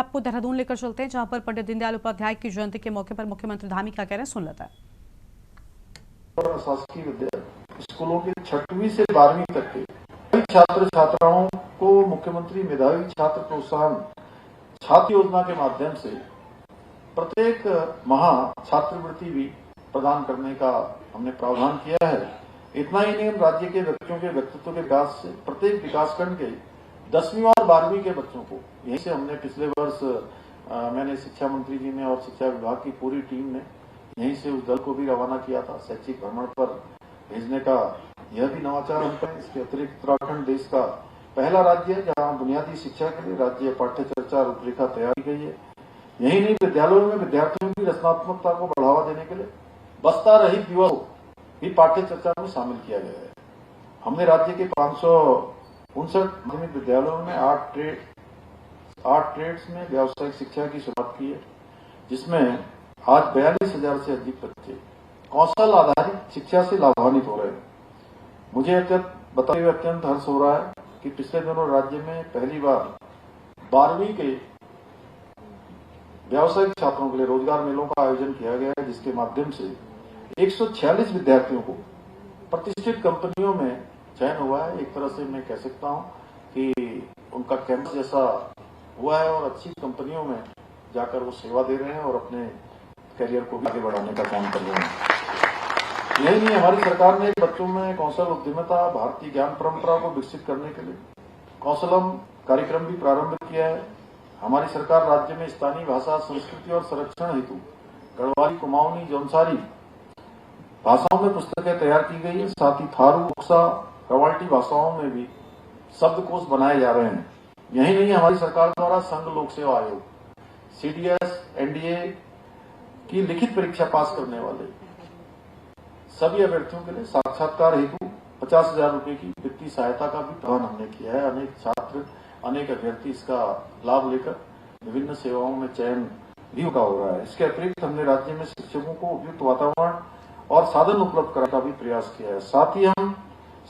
आपको देहरादून लेकर चलते हैं, जहां पर पंडित दीनदयाल उपाध्याय की जयंती के मौके पर मुख्यमंत्री धामी क्या कह रहे हैं, सुन लेते हैं। शासकीय विद्यालय स्कूलों के 6वीं से 12वीं तक के छात्र छात्राओं को मुख्यमंत्री मेधावी छात्र प्रोत्साहन छात्र योजना के माध्यम से प्रत्येक माह छात्रवृत्ति भी प्रदान करने का हमने प्रावधान किया है। इतना ही नहीं, हम राज्य के बच्चों के व्यक्तित्व के विकास से प्रत्येक विकासखंड के 10वीं और 12वीं के बच्चों को यहीं से हमने पिछले वर्ष मैंने शिक्षा मंत्री जी ने और शिक्षा विभाग की पूरी टीम ने यहीं से उस दल को भी रवाना किया था शैक्षिक भ्रमण पर भेजने का। यह भी नवाचार हम करें। इसके अतिरिक्त उत्तराखंड देश का पहला राज्य है जहां बुनियादी शिक्षा के लिए राज्य पाठ्य चर्चा रूपरेखा तैयार की गई है। यही नहीं, विद्यालयों में विद्यार्थियों की रचनात्मकता को बढ़ावा देने के लिए बस्ता रहित दिवस भी पाठ्य चर्चा में शामिल किया गया है। हमने राज्य के 559 माध्यमिक विद्यालयों में 8 ट्रेड्स में व्यावसायिक शिक्षा की शुरुआत की है, जिसमें आज 42,000 से अधिक बच्चे कौशल आधारित शिक्षा से लाभान्वित हो रहे हैं। मुझे बताते हुए अत्यंत हर्ष हो रहा है कि पिछले दिनों राज्य में पहली बार 12वीं के व्यावसायिक छात्रों के लिए रोजगार मेलों का आयोजन किया गया है, जिसके माध्यम से 146 विद्यार्थियों को प्रतिष्ठित कंपनियों में चयन हुआ है। एक तरह से मैं कह सकता हूं कि उनका कैंपस जैसा हुआ है और अच्छी कंपनियों में जाकर वो सेवा दे रहे हैं और अपने करियर को भी आगे बढ़ाने का काम कर रहे हैं। यही नहीं, हमारी सरकार ने बच्चों में कौशल उद्यमिता भारतीय ज्ञान परंपरा को विकसित करने के लिए कौशलम कार्यक्रम भी प्रारंभ किया है। हमारी सरकार राज्य में स्थानीय भाषा संस्कृति और संरक्षण हेतु गढ़वाली, कुमाऊनी, जौनसारी भाषाओं में पुस्तकें तैयार की गई है। साथ ही थारू, उक्सा, रवाल्टी भाषाओं में भी शब्दकोश बनाए जा रहे हैं। यही नहीं, हमारी सरकार द्वारा संघ लोक सेवा आयोग CDS, NDA की लिखित परीक्षा पास करने वाले सभी अभ्यर्थियों के लिए साक्षात्कार हेतु 50,000 रुपए की वित्तीय सहायता का भी प्रावधान हमने किया है। अनेक अभ्यर्थी इसका लाभ लेकर विभिन्न सेवाओं में चयन भी हो रहा है। इसके अतिरिक्त हमने राज्य में शिक्षकों को उपयुक्त वातावरण और साधन उपलब्ध कराने का भी प्रयास किया है। साथ ही हम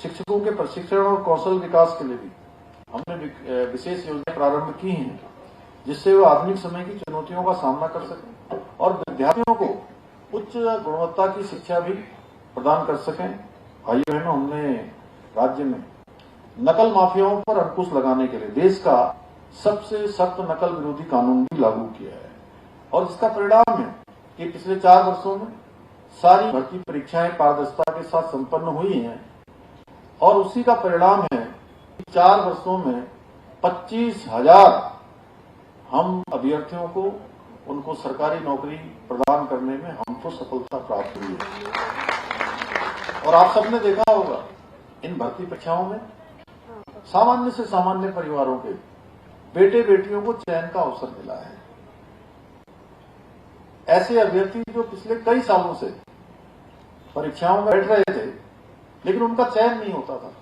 शिक्षकों के प्रशिक्षण और कौशल विकास के लिए भी हमने विशेष योजनाएं प्रारंभ की हैं, जिससे वो आधुनिक समय की चुनौतियों का सामना कर सकें और विद्यार्थियों को उच्च गुणवत्ता की शिक्षा भी प्रदान कर सकें। भाइयों बहनों, हमने राज्य में नकल माफियाओं पर अंकुश लगाने के लिए देश का सबसे सख्त नकल विरोधी कानून भी लागू किया है और इसका परिणाम है कि पिछले 4 वर्षों में सारी भर्ती परीक्षाएं पारदर्शिता के साथ संपन्न हुई हैं और उसी का परिणाम है कि 4 वर्षों में 25,000 हम अभ्यर्थियों को उनको सरकारी नौकरी प्रदान करने में हमको सफलता प्राप्त हुई है। और आप सबने देखा होगा इन भर्ती परीक्षाओं में सामान्य से सामान्य परिवारों के बेटे बेटियों को चयन का अवसर मिला है। ऐसे अभ्यर्थी जो पिछले कई सालों से परीक्षाओं में बैठ रहे थे लेकिन उनका चयन नहीं होता था।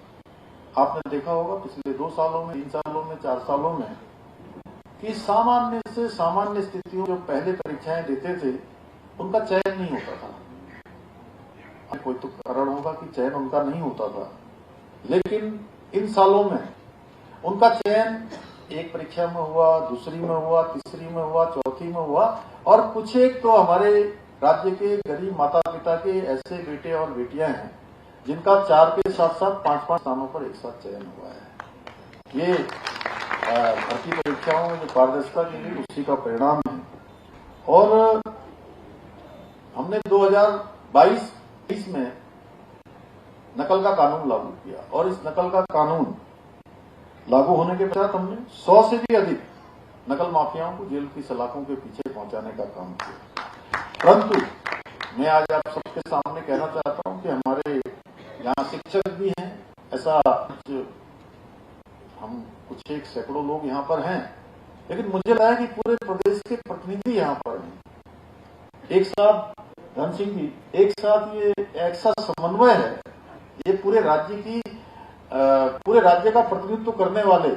आपने देखा होगा पिछले 2 सालों में, 3 सालों में, 4 सालों में कि सामान्य से सामान्य स्थितियों जो पहले परीक्षाएं देते थे उनका चयन नहीं होता था। कोई तो कारण होगा कि चयन उनका नहीं होता था, लेकिन इन सालों में उनका चयन एक परीक्षा में हुआ, दूसरी में हुआ, तीसरी में हुआ, चौथी में हुआ और कुछ एक तो हमारे राज्य के गरीब माता पिता के ऐसे बेटे और बेटियां हैं जिनका 4 के साथ साथ 5-5 स्थानों पर एक साथ चयन हुआ है। ये भर्ती परीक्षाओं में जो पारदर्शिता की गई उसी का परिणाम है। और हमने 2022-23 में नकल का कानून लागू किया और इस नकल का कानून लागू होने के पश्चात हमने 100 से भी अधिक नकल माफियाओं को जेल की सलाखों के पीछे पहुंचाने का काम किया। परंतु मैं आज आप सबके सामने कहना चाहता हूं कि हमारे यहाँ शिक्षक भी हैं, ऐसा हम कुछ एक सैकड़ों लोग यहाँ पर हैं, लेकिन मुझे लगा कि पूरे प्रदेश के प्रतिनिधि यहाँ पर हैं। एक साथ धन सिंह जी, एक साथ ये ऐसा समन्वय है, ये पूरे राज्य का प्रतिनिधित्व करने वाले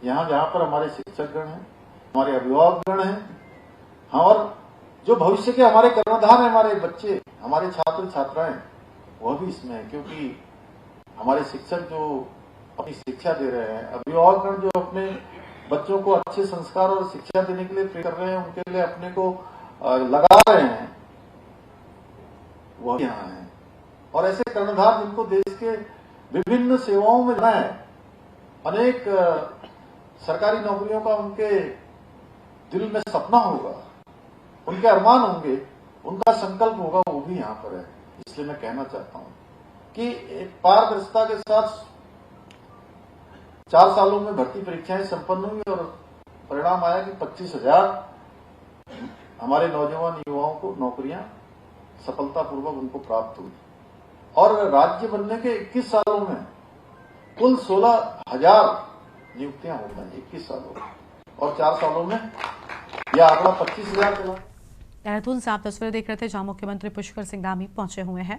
यहाँ जहाँ पर हमारे शिक्षकगण हैं, हमारे अभिभावकगण हैं और जो भविष्य के हमारे कर्णधार हैं, हमारे बच्चे, हमारे छात्र छात्राएं, वह भी इसमें है। क्योंकि हमारे शिक्षक जो अपनी शिक्षा दे रहे हैं, अभिभावकगण जो अपने बच्चों को अच्छे संस्कार और शिक्षा देने के लिए प्रेरित कर रहे हैं, उनके लिए अपने को लगा रहे हैं, वह यहाँ है। और ऐसे कर्णधार जिनको देश के विभिन्न सेवाओं में जाना है, अनेक सरकारी नौकरियों का उनके दिल में सपना होगा, उनके अरमान होंगे, उनका संकल्प होगा, वो भी यहाँ पर है। इसलिए मैं कहना चाहता हूं कि पारदर्शिता के साथ 4 सालों में भर्ती परीक्षाएं संपन्न हुई और परिणाम आया कि 25,000 हमारे नौजवान युवाओं को नौकरियां सफलतापूर्वक उनको प्राप्त हुई। और राज्य बनने के 21 सालों में कुल 16,000 नियुक्तियां हो गई 21 सालों में, और 4 सालों में यह आंकड़ा 25,000 चला। देहरादून से आप तस्वीरें देख रहे थे जहां मुख्यमंत्री पुष्कर सिंह धामी पहुंचे हुए हैं।